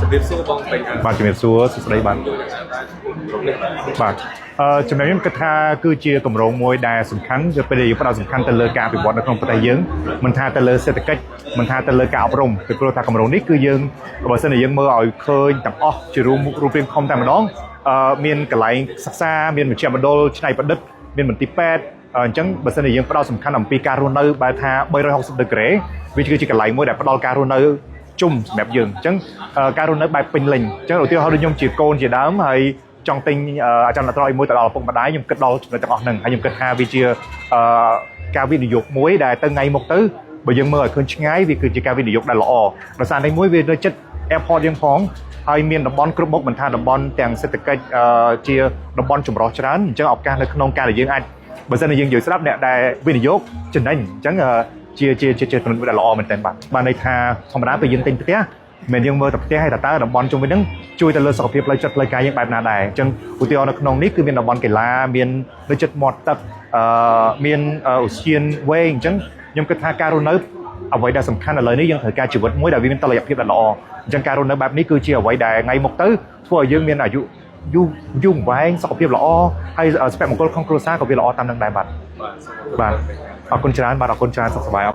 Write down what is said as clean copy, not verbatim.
ជំរាបសួរបងពេញបាទជំរាបសួរសុស្ដីបាទបាទចំណុចនេះគិតថាគឺជាគម្រោងមួយដែលសំខាន់គឺពេលយើងផ្ដោតសំខាន់ទៅលើការអភិវឌ្ឍនៅក្នុងប្រទេសយើងមិនថាទៅលើសេដ្ឋកិច្ចមិនថាទៅលើការអប់រំពីព្រោះថាគម្រោងនេះគឺយើងបើសិនជាយើងមើលឲ្យឃើញទាំងអស់ជារូបរាងខំតែម្ដងមានកន្លែងសិក្សាមានមជ្ឈមណ្ឌលច្នៃប្រឌិតមានមន្ទីរពេទ្យអញ្ចឹងបើសិនជាយើងផ្ដោតសំខាន់អំពីការរស់នៅបែបថា360ដឺក្រេវាគឺជាកន្លែងមួយដែលផ្ដល់ការរស់នៅជុំសម្រាប់យើងអញ្ចឹងការរស់នៅបែបពេញលេញអញ្ចឹងឧទាហរណ៍ដូចខ្ញុំជាកូនជាដើមហើយចង់ទិញអចលនទ្រព្យមួយទៅដល់ឪពុកម្ដាយខ្ញុំគិតដល់ចំណុចទាំងអស់ហ្នឹងហើយខ្ញុំគិតថាវាជាការវិនិយោគមួយដែលទៅថ្ងៃមុខទៅបើយើងមើលឲ្យឃើញឆ្ងាយវាគឺជាការវិនិយោគដែលល្អដោយសារតែមួយវានៅចិត្ត airport យើងផងហើយមានតំបន់គ្រប់មុខមិនថាតំបន់ទាំងសេដ្ឋកិច្ចជាតំបន់ចម្រុះច្រើនអញ្ចឹងឱកាសនៅក្នុងការដែលយើងអាចបើសិនជាយើងនិយាយស្ដាប់អ្នកដែលវិនិយោគចំណេញអញ្ចឹងជាចំណុចដែលល្អមែនទែនបាទន័យថាធម្មតាពេលយើងទិញផ្ទះមិនយើងមើលតែផ្ទះហើយតើតំបន់ជុំវិញហ្នឹងជួយទៅលើសុខភាពផ្លូវចិត្តផ្លូវកាយយើងបែបណាដែរអញ្ចឹងឧទាហរណ៍នៅក្នុងនេះគឺមានតំបន់កីឡាមាននៅចិត្តមាត់ទឹកមានអូសៀនវែងអញ្ចឹងខ្ញុំគិតថាការរស់នៅអ្វីដែលសំខាន់ឥឡូវនេះយើងត្រូវការជីវិតមួយដែលវាមានតុល្យភាពដែលល្អអញ្ចឹងការរស់នៅបែបនេះគឺជាអ្វីដែលថ្ងៃមុខទៅធ្វើឲ្យយើងមានអាយុយូរវែងសុខភាពល្អហើយសុភមង្គលក្នុងគ្រួសារក៏វាល្អតាមនឹងដែរបាទអរគុណច្រើនបាទអរគុណច្រើនសុខសប្បាយ